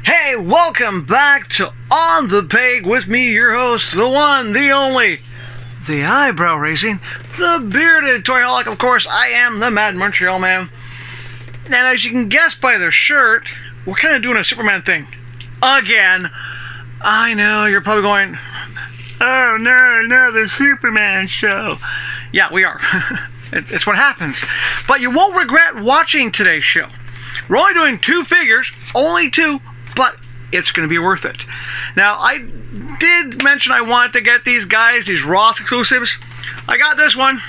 Hey, welcome back to On the Peg with me, your host, the one, the only, the eyebrow-raising, the bearded toyholic. Of course, I am the Mad Montreal Man. And as you can guess by their shirt, we're kind of doing a Superman thing. Again. I know, you're probably going, oh no, another Superman show. Yeah, we are. It's what happens. But you won't regret watching today's show. We're only doing 2 figures, only 2, but it's going to be worth it. Now, I did mention I wanted to get these guys, these Ross exclusives. I got this one.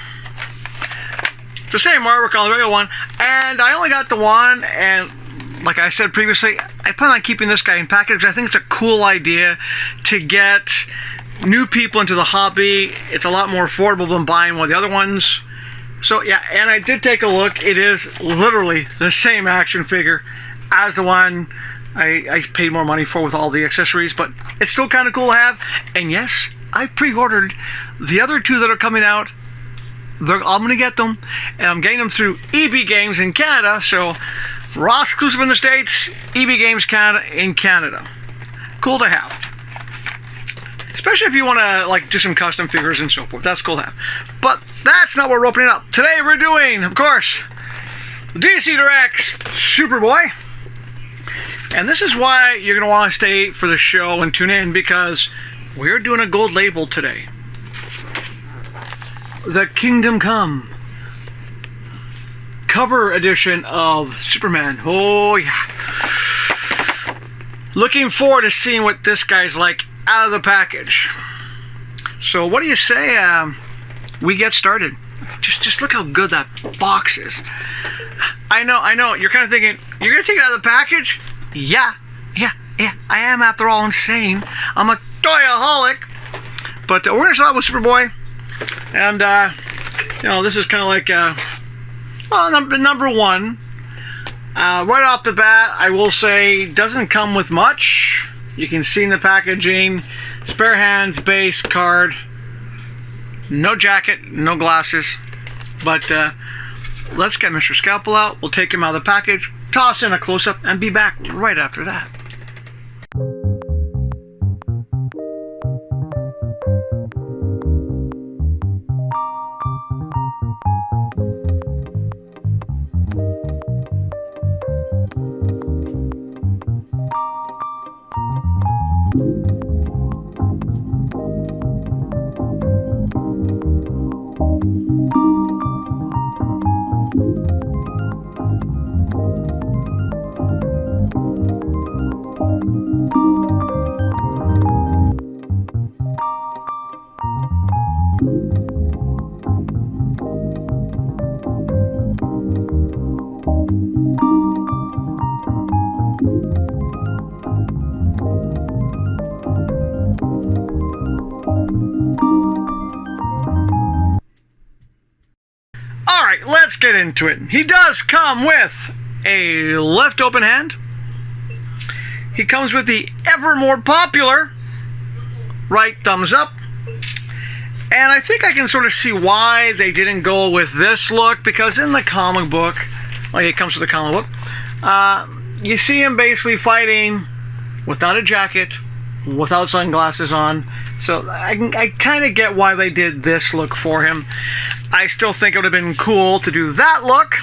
It's the same artwork on the regular one, and I only got the one, and like I said previously, I plan on keeping this guy in package. I think it's a cool idea to get new people into the hobby. It's a lot more affordable than buying one of the other ones. So yeah, and I did take a look. It is literally the same action figure as the one I paid more money for with all the accessories, but it's still kind of cool to have. And yes, I pre-ordered the other 2 that are coming out. I'm going to get them, and I'm getting them through EB Games in Canada. So Ross exclusive in the States, EB Games Canada in Canada. Cool to have. Especially if you want to like do some custom figures and so forth. That's cool to have. But that's not what we're opening up. Today we're doing, of course, DC Direct's Superboy. And this is why you're going to want to stay for the show and tune in, because we're doing a gold label today. The Kingdom Come cover edition of Superman. Oh yeah. Looking forward to seeing what this guy's like out of the package. So what do you say we get started? Just look how good that box is. I know, you're kind of thinking, you're going to take it out of the package? Yeah, I am, after all, insane. I'm a toyaholic. But we're going to start with Superboy. And, this is kind of like, number 1. Right off the bat, I will say, doesn't come with much. You can see in the packaging, spare hands, base, card. No jacket, no glasses. But, let's get Mr. Scalpel out. We'll take him out of the package, toss in a close-up, and be back right after that. Alright, let's get into it. He does come with a left open hand. He comes with the ever more popular right thumbs up. And I think I can sort of see why they didn't go with this look, because in the comic book, like it comes with the comic book, you see him basically fighting without a jacket, without sunglasses on. So I kind of get why they did this look for him. I still think it would have been cool to do that look.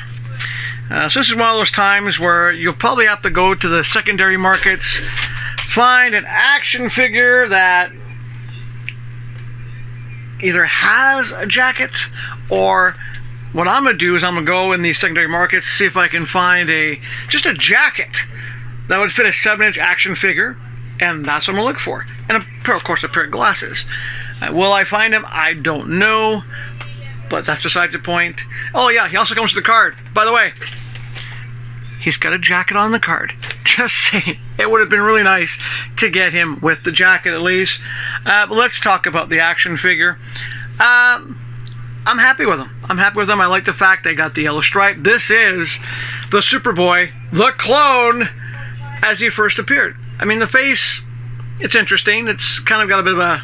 So this is one of those times where you'll probably have to go to the secondary markets, find an action figure that either has a jacket, or what I'm going to do is I'm going to go in these secondary markets, see if I can find just a jacket that would fit a 7-inch action figure, and that's what I'm going to look for. And of course a pair of glasses. Will I find him? I don't know, but that's besides the point. Oh yeah, he also comes with the card. By the way, he's got a jacket on the card. Just saying, it would have been really nice to get him with the jacket at least. But let's talk about the action figure. I'm happy with him. I like the fact they got the yellow stripe. This is the Superboy, the clone, as he first appeared. I mean, the face, it's interesting. It's kind of got a bit of a,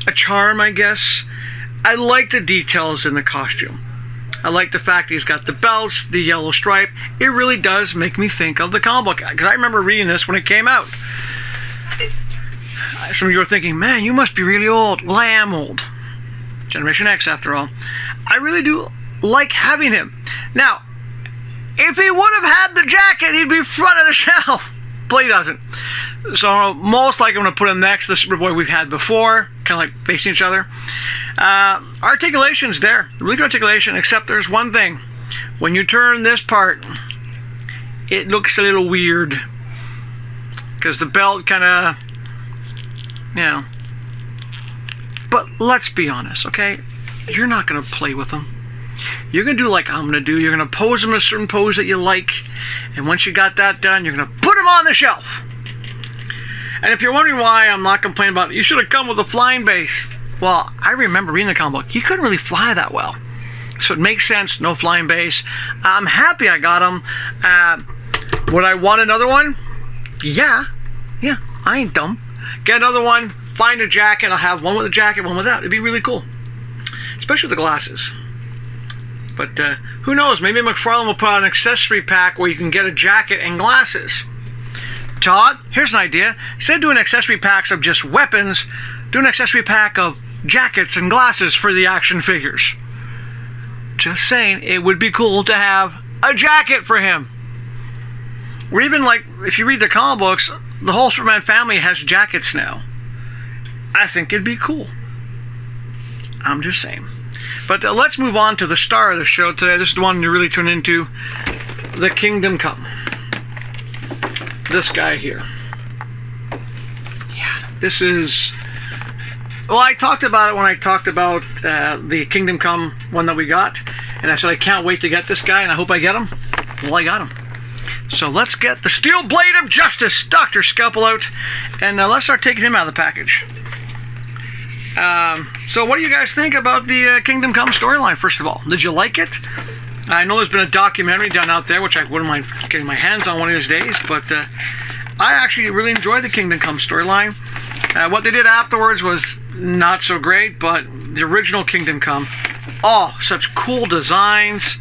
a charm, I guess. I like the details in the costume. I like the fact that he's got the belts, the yellow stripe. It really does make me think of the comic book, because I remember reading this when it came out. Some of you are thinking, man, you must be really old. Well, I am old. Generation X, after all. I really do like having him. Now, if he would have had the jacket, he'd be front of the shelf. But he doesn't. So most likely I'm going to put him next to the Superboy we've had before, kind of like facing each other. Articulation's there. Really good articulation, except there's one thing. When you turn this part, it looks a little weird. Because the belt kind of, you know. But let's be honest, okay? You're not going to play with him. You're going to do like I'm going to do. You're going to pose him a certain pose that you like. And once you got that done, you're going to put him on the shelf. And if you're wondering why I'm not complaining about it, you should have come with a flying base. Well, I remember reading the comic book. He couldn't really fly that well. So it makes sense, no flying base. I'm happy I got him. Would I want another one? Yeah, I ain't dumb. Get another one, find a jacket. I'll have one with a jacket, one without. It'd be really cool. Especially with the glasses. But who knows? Maybe McFarlane will put out an accessory pack where you can get a jacket and glasses. Todd, here's an idea. Instead of doing accessory packs of just weapons, do an accessory pack of jackets and glasses for the action figures. Just saying, it would be cool to have a jacket for him. Or even like, if you read the comic books, the whole Superman family has jackets now. I think it'd be cool. I'm just saying. But let's move on to the star of the show today. This is the one you really tune into. The Kingdom Come. This guy here. Yeah, this is... Well, I talked about it when I talked about the Kingdom Come one that we got. And I said I can't wait to get this guy, and I hope I get him. Well, I got him. So let's get the Steel Blade of Justice, Dr. Scalpel, out. And let's start taking him out of the package. So what do you guys think about the Kingdom Come storyline, first of all? Did you like it? I know there's been a documentary done out there, which I wouldn't mind getting my hands on one of these days, but I actually really enjoyed the Kingdom Come storyline. What they did afterwards was not so great, but the original Kingdom Come, oh, such cool designs,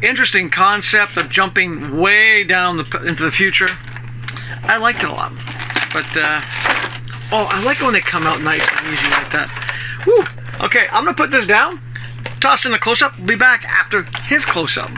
interesting concept of jumping way down into the future. I liked it a lot. But, oh, I like it when they come out nice and easy like that. Woo! Okay, I'm going to put this down, toss in a close-up. We'll be back after his close-up.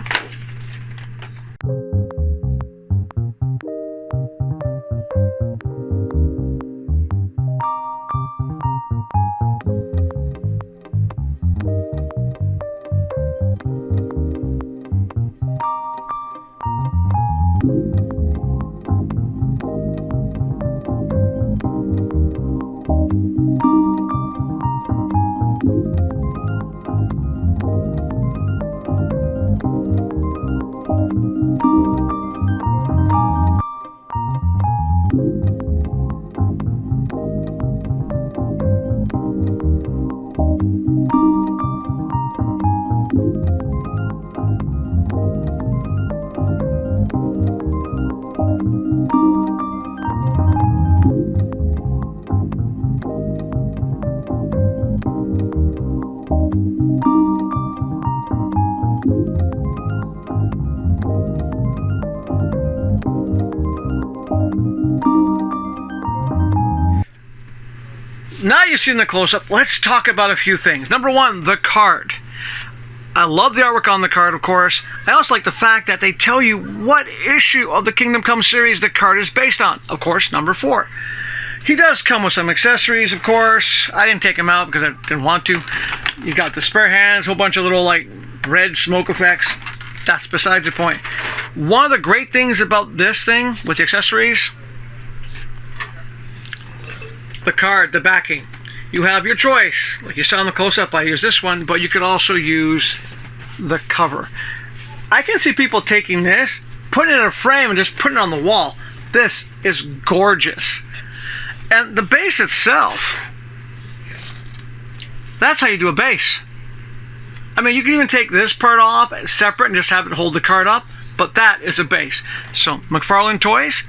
Now you've seen the close-up, let's talk about a few things. Number one, the card. I love the artwork on the card, of course. I also like the fact that they tell you what issue of the Kingdom Come series the card is based on. Of course, number 4. He does come with some accessories, of course. I didn't take them out because I didn't want to. You got the spare hands, a whole bunch of little, like, red smoke effects. That's besides the point. One of the great things about this thing with the accessories, the card, the backing. You have your choice. Like you saw in the close-up, I use this one, but you could also use the cover. I can see people taking this, putting it in a frame, and just putting it on the wall. This is gorgeous. And the base itself, that's how you do a base. I mean, you can even take this part off separate and just have it hold the card up, but that is a base. So, McFarlane Toys,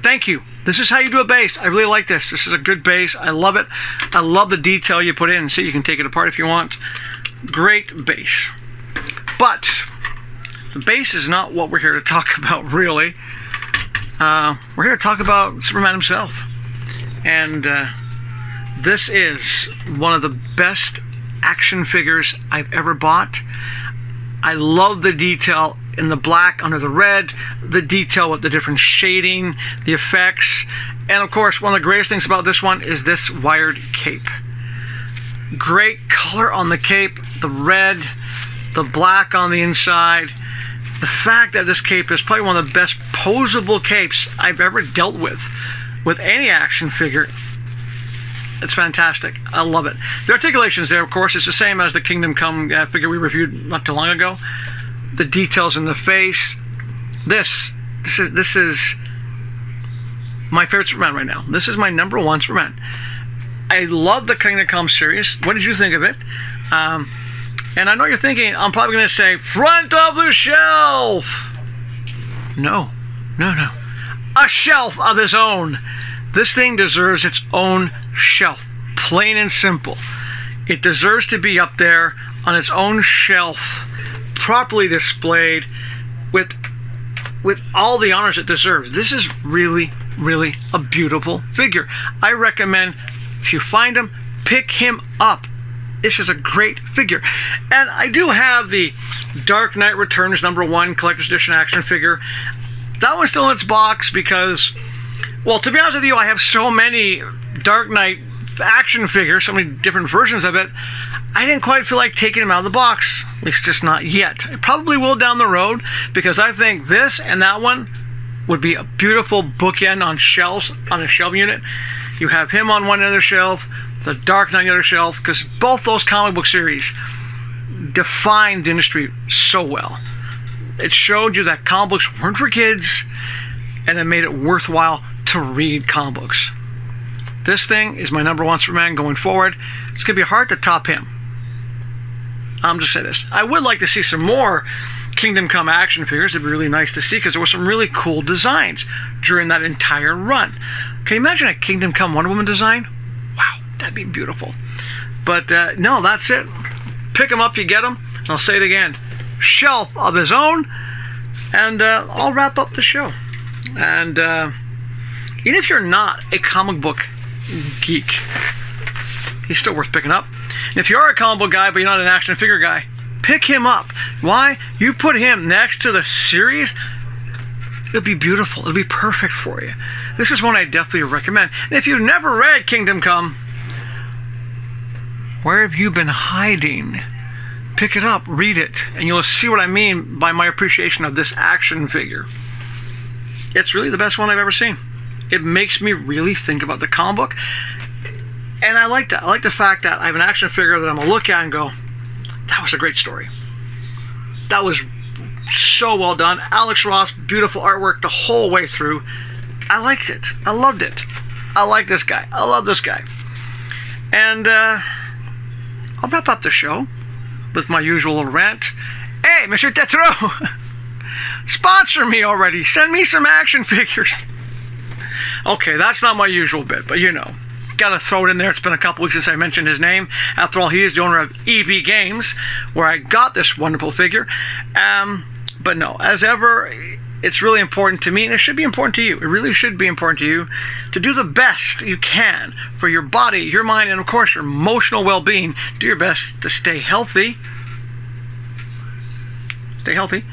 thank you. This is how you do a base. I really like this. This is a good base. I love it. I love the detail you put in. See, you can take it apart if you want. Great base. But the base is not what we're here to talk about, really. We're here to talk about Superman himself. And this is one of the best action figures I've ever bought. I love the detail in the black under the red, the detail with the different shading, the effects, and of course one of the greatest things about this one is this wired cape. Great color on the cape, the red, the black on the inside. The fact that this cape is probably one of the best posable capes I've ever dealt with any action figure. It's fantastic. I love it. The articulations there, of course, is the same as the Kingdom Come figure we reviewed not too long ago. The details in the face. This is my favorite Superman right now. This is my number one Superman. I love the Kingdom Come series. What did you think of it? And I know you're thinking, I'm probably going to say, front of the shelf. No. A shelf of his own. This thing deserves its own shelf. Plain and simple. It deserves to be up there on its own shelf, properly displayed with all the honors it deserves. This is really, really a beautiful figure. I recommend, if you find him, pick him up. This is a great figure. And I do have the Dark Knight Returns #1 Collector's Edition action figure. That one's still in its box because, well, to be honest with you, I have so many Dark Knight action figures, so many different versions of it, I didn't quite feel like taking them out of the box. At least just not yet. I probably will down the road, because I think this and that one would be a beautiful bookend on shelves, on a shelf unit. You have him on one end of the shelf, the Dark Knight on the other shelf, because both those comic book series defined the industry so well. It showed you that comic books weren't for kids, and it made it worthwhile to read comic books. This thing is my number one Superman going forward. It's going to be hard to top him. I'm just saying this. I would like to see some more Kingdom Come action figures. It'd be really nice to see, because there were some really cool designs during that entire run. Can you imagine a Kingdom Come Wonder Woman design? Wow, that'd be beautiful. But no, that's it. Pick them up, you get them. I'll say it again. Shelf of his own. And I'll wrap up the show. And even if you're not a comic book geek, he's still worth picking up. And if you are a comic book guy but you're not an action figure guy, pick him up. Why? You put him next to the series, it'll be beautiful. It'll be perfect for you. This is one I definitely recommend. And if you've never read Kingdom Come, where have you been hiding? Pick it up, read it, and you'll see what I mean by my appreciation of this action figure. It's really the best one I've ever seen. It makes me really think about the comic book. And I like that. I like the fact that I have an action figure that I'm going to look at and go, that was a great story. That was so well done. Alex Ross, beautiful artwork the whole way through. I liked it. I loved it. I like this guy. I love this guy. And I'll wrap up the show with my usual little rant. Hey, Mr. Tetro, sponsor me already. Send me some action figures. Okay, that's not my usual bit, but you know, gotta throw it in there. It's been a couple weeks since I mentioned his name. After all, he is the owner of EB Games, where I got this wonderful figure. But no, as ever, it's really important to me, and it should be important to you. It really should be important to you to do the best you can for your body, your mind, and of course your emotional well-being. Do your best to stay healthy. Stay healthy.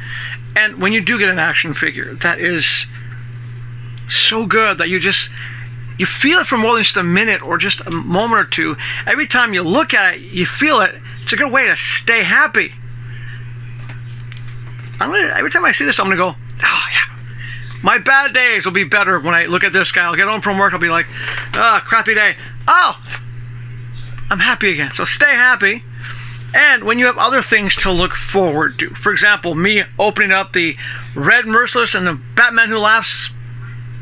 And when you do get an action figure that is so good that you feel it for more than just a minute or just a moment or two, every time you look at it, you feel it. It's a good way to stay happy. Every time I see this, I'm going to go, oh yeah, my bad days will be better when I look at this guy. I'll get home from work, I'll be like, oh, crappy day. Oh, I'm happy again. So stay happy. And when you have other things to look forward to, for example, me opening up the Red Merciless and the Batman Who Laughs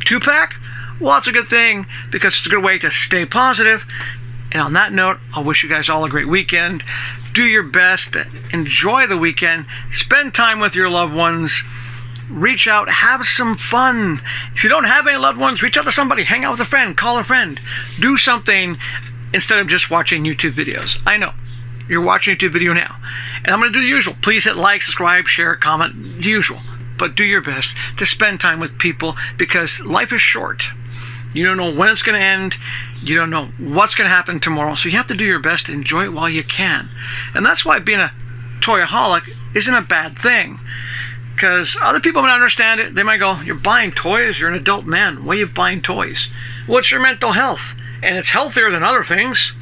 2-pack, well, that's a good thing, because it's a good way to stay positive. And on that note, I'll wish you guys all a great weekend. Do your best. Enjoy the weekend. Spend time with your loved ones. reach out, have some fun. If you don't have any loved ones, reach out to somebody, hang out with a friend, call a friend, do something instead of just watching YouTube videos. I know you're watching a YouTube video now, and I'm going to do the usual. Please hit like, subscribe, share, comment, the usual. But do your best to spend time with people, because life is short. You don't know when it's going to end. You don't know what's going to happen tomorrow. So you have to do your best to enjoy it while you can. And that's why being a toyaholic isn't a bad thing. Because other people might understand it. They might go, you're buying toys? You're an adult man. Why are you buying toys? Well, it's your mental health. And it's healthier than other things.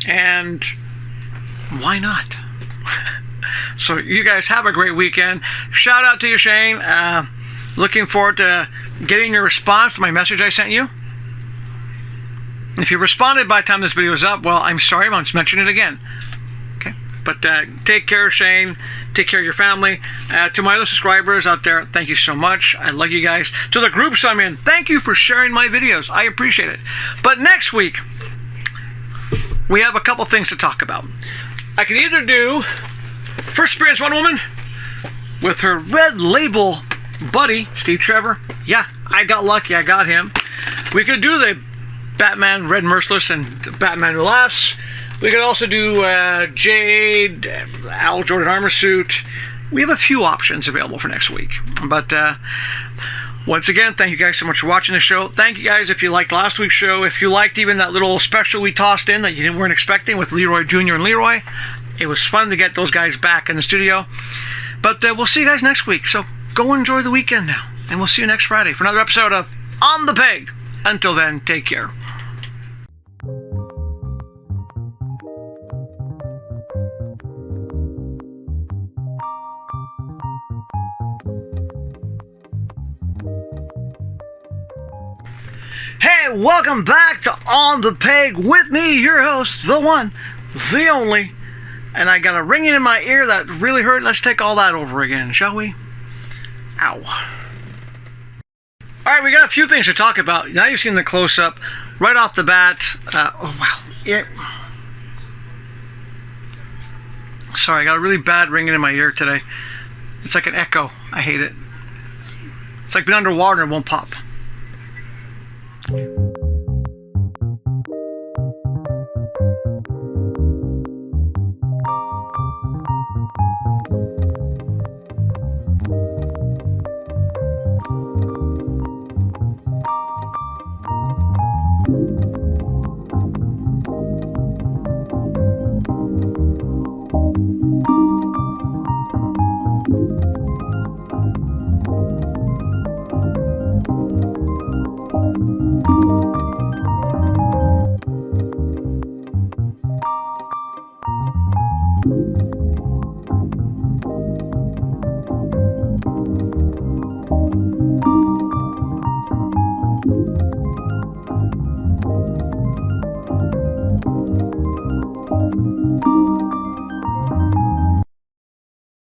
And why not? So you guys have a great weekend. Shout out to you, Shane. Looking forward to getting your response to my message I sent you. If you responded by the time this video is up, well, I'm sorry, I'll just mention it again. Okay? But take care, Shane. Take care of your family. To my other subscribers out there, thank you so much. I love you guys. To the groups I'm in, thank you for sharing my videos. I appreciate it. But next week, we have a couple things to talk about. I can either do First Experience Wonder Woman with her Red Label buddy, Steve Trevor. Yeah, I got lucky. I got him. We could do the Batman Red Merciless and Batman Who Laughs. We could also do Jade, Al Jordan Armor Suit. We have a few options available for next week. But once again, thank you guys so much for watching the show. Thank you guys if you liked last week's show. If you liked even that little special we tossed in that you weren't expecting with Leroy Jr. and Leroy. It was fun to get those guys back in the studio. But we'll see you guys next week. So go enjoy the weekend now. And we'll see you next Friday for another episode of On the Peg. Until then, take care. Hey, welcome back to On the Peg with me, your host, the one, the only. And I got a ringing in my ear that really hurt. Let's take all that over again, shall we? Ow. Alright, we got a few things to talk about. Now you've seen the close-up. Right off the bat. Oh, wow. Yeah. Sorry, I got a really bad ringing in my ear today. It's like an echo. I hate it. It's like being underwater and it won't pop.